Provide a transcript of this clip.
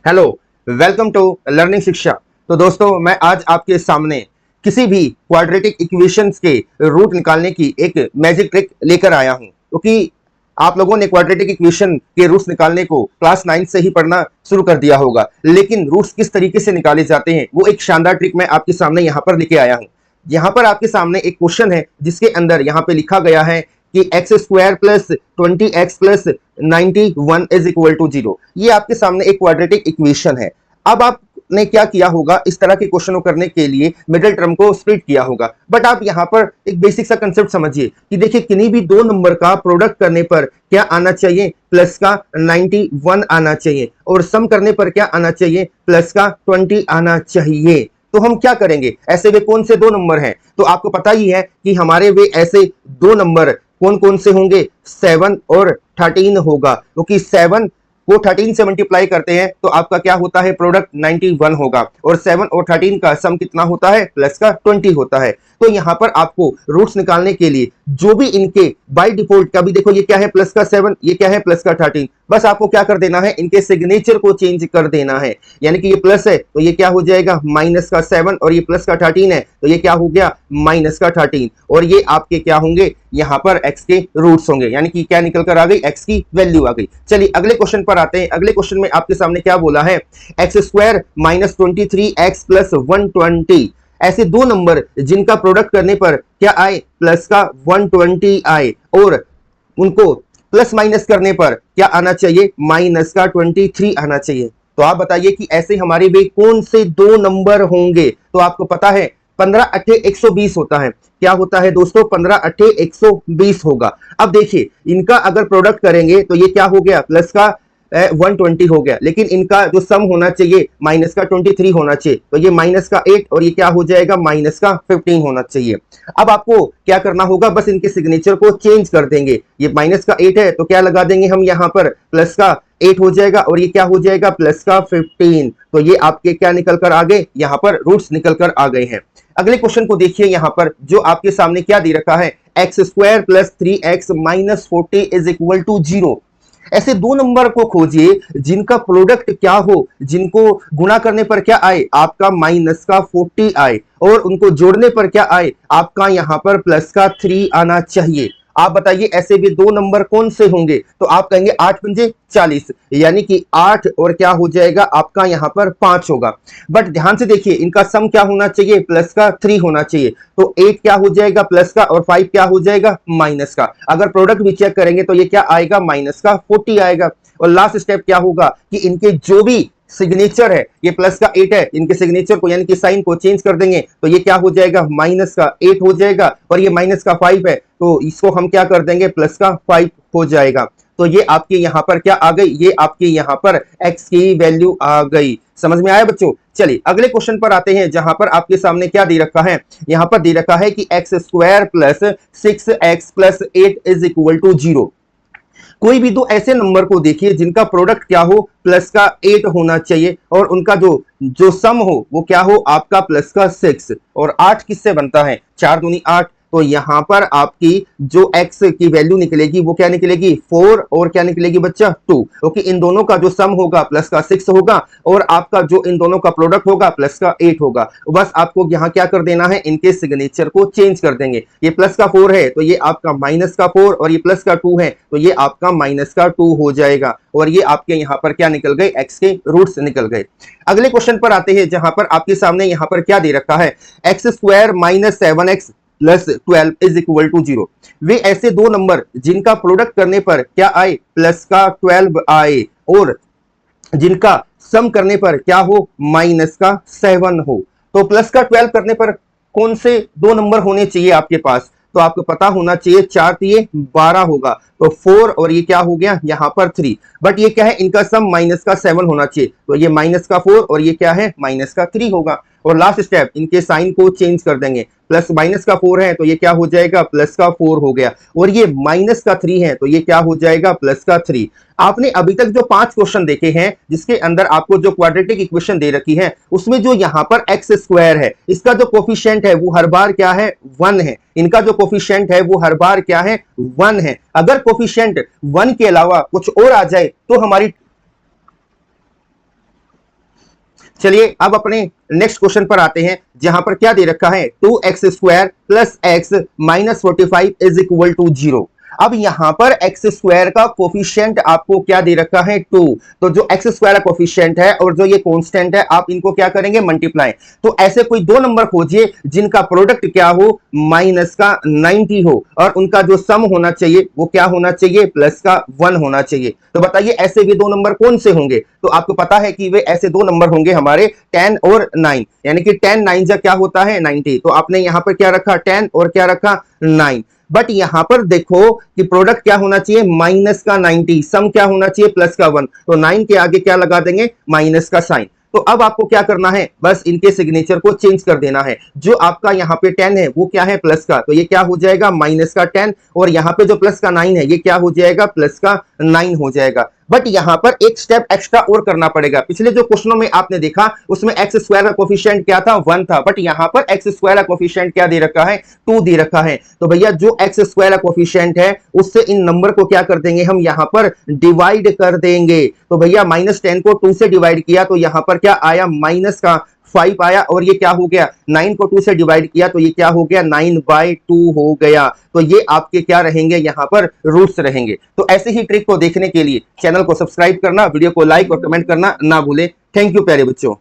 Hello, welcome to learning शिक्षा। तो दोस्तों, मैं आज आपके सामने किसी भी क्वाड्रेटिक इक्वेशंस के रूट निकालने की एक मैजिक ट्रिक लेकर आया हूं, क्योंकि आप लोगों ने क्वाड्रेटिक इक्वेशन के रूट्स निकालने को क्लास 9 से ही पढ़ना शुरू कर दिया होगा, लेकिन रूट्स किस तरीके से निकाले जाते हैं वो एक शानदार ट्रिक मैं आपके सामने यहाँ पर लेके आया हूँ। यहाँ पर आपके सामने एक क्वेश्चन है जिसके अंदर यहाँ पे लिखा गया है कि x square plus 20x plus 91 is equal to 0। ये आपके सामने एक क्वाड्रेटिक इक्वेशन है। अब आपने क्या किया होगा, इस तरह के क्वेश्चन को करने के लिए मिडिल टर्म को स्प्लिट किया होगा। बट आप यहाँ पर एक बेसिक सा कंसेप्ट समझिए कि देखिए, किन्हीं भी दो नंबर का प्रोडक्ट करने पर क्या आना चाहिए, प्लस का 91 आना चाहिए, और सम करने पर क्या आना चाहिए, प्लस का 20 आना चाहिए। तो हम क्या करेंगे, ऐसे वे कौन से दो नंबर हैं? तो आपको पता ही है कि हमारे वे ऐसे दो नंबर कौन कौन से होंगे, 7 और 13 होगा, क्योंकि 7 को 13 से मल्टीप्लाई करते हैं तो आपका क्या होता है, प्रोडक्ट 91 होगा, और 7 और 13 का सम कितना होता है, प्लस का 20 होता है। तो यहाँ पर आपको रूट्स निकालने के लिए जो भी इनके बाय डिफॉल्ट का भी, देखो ये क्या है, प्लस का 7, ये क्या है, प्लस का 13, बस आपको क्या कर देना है, इनके सिग्नेचर को चेंज कर देना है। यानी कि ये प्लस है तो ये क्या हो जाएगा, माइनस का 7, और ये प्लस का 13 है तो ये क्या हो गया, माइनस का 13, और ये आपके क्या होंगे, यहाँ पर x के रूट्स होंगे। यानी कि क्या निकल कर आ गई, x की वैल्यू आ गई। चलिए अगले क्वेश्चन पर आते हैं। अगले क्वेश्चन में आपके सामने क्या बोला है, x square minus 23x plus 120, ऐसे दो नंबर जिनका प्रोडक्ट करने पर क्या आए, प्लस का 120 आए, और उनको प्लस माइनस करने पर क्या आना चाहिए, माइनस का 23 आना चाहिए। तो आप बताइए कि ऐसे हमारे वे कौन से दो नंबर होंगे? तो आपको पता है 15 अट्ठे 120 होता है। क्या होता है दोस्तों, 15 अट्ठे 120 होगा। अब देखिए, इनका अगर प्रोडक्ट करेंगे तो ये क्या हो गया, प्लस का 120 हो गया, लेकिन इनका जो सम होना चाहिए माइनस का 23 होना चाहिए, तो ये माइनस का 8 और ये क्या हो जाएगा, माइनस का 15 होना चाहिए। अब आपको क्या करना होगा, बस इनके सिग्नेचर को चेंज कर देंगे। ये माइनस का 8 है तो क्या लगा देंगे हम यहाँ पर, प्लस का 8 हो जाएगा, और ये क्या हो जाएगा, प्लस का 15। तो ये आपके क्या निकल कर आ गए, यहाँ पर रूट्स निकल कर आ गए हैं। अगले क्वेश्चन को देखिए, यहाँ पर जो आपके सामने क्या दे रखा है, x square plus 3x minus 40 is equal to 0। ऐसे दो नंबर को खोजिए जिनका प्रोडक्ट क्या हो, जिनको गुणा करने पर क्या आए, आपका माइनस का 40 आए, और उनको जोड़ने पर क्या आए, आपका यहां पर प्लस का 3 आना चाहिए। आप बताइए ऐसे भी दो नंबर कौन से होंगे? तो आप कहेंगे 8 पंजे 40, यानी कि 8 और क्या हो जाएगा, आपका यहां पर 5 होगा। बट ध्यान से देखिए, इनका सम क्या होना चाहिए, प्लस का 3 होना चाहिए। तो 8 क्या हो जाएगा, प्लस का, और 5 क्या हो जाएगा, माइनस का। अगर प्रोडक्ट भी चेक करेंगे तो ये क्या आएगा, माइनस का 40 आएगा। और लास्ट स्टेप क्या होगा कि इनके जो भी सिग्नेचर है, ये प्लस का 8 है, इनके सिग्नेचर को यानी कि साइन को चेंज कर देंगे तो ये क्या हो जाएगा, माइनस का 8 हो जाएगा, और ये माइनस का 5 है तो इसको हम क्या कर देंगे, प्लस का 5 हो जाएगा। तो ये आपके यहां पर क्या आ गई, ये आपके यहां पर x की वैल्यू आ गई। समझ में आया बच्चों? चलिए अगले क्वेश्चन पर आते हैं, जहां पर आपके सामने क्या दे रखा है, यहां पर दे रखा है कि x square plus 6x plus 8 is equal to 0। कोई भी दो ऐसे नंबर को देखिए जिनका प्रोडक्ट क्या हो, प्लस का 8 होना चाहिए, और उनका जो जो सम हो वो क्या हो, आपका प्लस का 6। और 8 किससे बनता है, 4 दूनी 8। तो यहां पर आपकी जो x की वैल्यू निकलेगी वो क्या निकलेगी, 4, और क्या निकलेगी बच्चा, 2, क्योंकि इन दोनों का जो सम होगा प्लस का 6 होगा, और आपका जो इन दोनों का प्रोडक्ट होगा प्लस का 8 होगा। बस आपको यहाँ क्या कर देना है, इनके सिग्नेचर को चेंज कर देंगे। ये प्लस का 4 है तो ये आपका माइनस का 4, और ये प्लस का 2 है तो ये आपका माइनस का 2 हो जाएगा, और ये आपके यहाँ पर क्या निकल गए, x के रूट्स निकल गए। अगले क्वेश्चन पर आते हैं, जहां पर आपके सामने यहाँ पर क्या दे रखा है, x square minus 7x plus 12 is equal to 0। वे ऐसे दो नंबर जिनका प्रोडक्ट करने पर क्या आए, प्लस का 12 आए, और जिनका सम करने पर क्या हो, माइनस का 7 हो। तो प्लस का 12 करने पर कौन से दो नंबर होने चाहिए आपके पास? तो आपको पता होना चाहिए 4 दिए 12 होगा, तो 4 और ये क्या हो गया, यहाँ पर 3। बट ये क्या है, इनका सम माइनस का 7 होना चाहिए, तो ये माइनस का 4 और ये क्या है, माइनस का 3 होगा। और लास्ट स्टेप, इनके साइन को चेंज कर देंगे। प्लस माइनस का 4 है तो ये क्या हो जाएगा, प्लस का 4 हो गया, और ये माइनस का 3 है तो ये क्या हो जाएगा, प्लस का 3। आपने अभी तक जो 5 क्वेश्चन देखे हैं जिसके अंदर आपको जो क्वाड्रेटिक इक्वेशन दे रखी है, उसमें जो यहाँ पर एक्स स्क्वायर है, इसका जो कोफिशिएंट है वो हर बार क्या है, 1 है। इनका जो कोफिशिएंट है वो हर बार क्या है, 1 है। अगर कोफिशिएंट 1 के अलावा कुछ और आ जाए तो हमारी चलिए अब अपने नेक्स्ट क्वेश्चन पर आते हैं, जहां पर क्या दे रखा है 2x² plus x minus 45 is equal to 0। अब यहां पर एक्स स्क्वायर का कोफिशिएंट आपको क्या दे रखा है 2। तो जो एक्स स्क्वायर का कोफिशिएंट है और जो ये कांस्टेंट है आप इनको क्या करेंगे मल्टीप्लाई। तो ऐसे कोई दो नंबर खोजिए जिनका प्रोडक्ट क्या हो माइनस का 90 हो और उनका जो सम होना चाहिए वो क्या होना चाहिए प्लस का 1 होना चाहिए। तो बताइए ऐसे भी दो नंबर कौन से होंगे। तो आपको पता है कि वे ऐसे दो नंबर होंगे हमारे 10 और 9, यानी कि 10 9 जा क्या होता है 90। तो आपने यहां पर क्या रखा 10 और क्या रखा 9। बट यहां पर देखो कि प्रोडक्ट क्या होना चाहिए माइनस का 90, सम क्या होना चाहिए प्लस का 1। तो 9 के आगे क्या लगा देंगे माइनस का साइन। तो अब आपको क्या करना है बस इनके सिग्नेचर को चेंज कर देना है। जो आपका यहाँ पे 10 है वो क्या है प्लस का, तो ये क्या हो जाएगा माइनस का 10 और यहाँ पे जो प्लस का 9 है ये क्या हो जाएगा प्लस का 9 हो जाएगा। बट यहां पर एक स्टेप एक्स्ट्रा और करना पड़ेगा। पिछले जो क्वेश्चनों में आपने देखा उसमें एक्स स्क्वायर का कोफिशिएंट क्या था 1 था, बट यहां पर एक्स स्क्वायर का कोफिशिएंट क्या दे रखा है 2 दे रखा है। तो भैया जो एक्स स्क्वायर का कोफिशिएंट है उससे इन नंबर को क्या कर देंगे हम यहां पर डिवाइड कर देंगे। तो भैया -10 को 2 से डिवाइड किया तो यहां पर क्या आया माइनस का 5 आया और ये क्या हो गया 9 को 2 से डिवाइड किया तो ये क्या हो गया 9/2 हो गया। तो ये आपके क्या रहेंगे यहां पर रूट्स रहेंगे। तो ऐसे ही ट्रिक को देखने के लिए चैनल को सब्सक्राइब करना, वीडियो को लाइक और कमेंट करना ना भूलें। थैंक यू प्यारे बच्चों।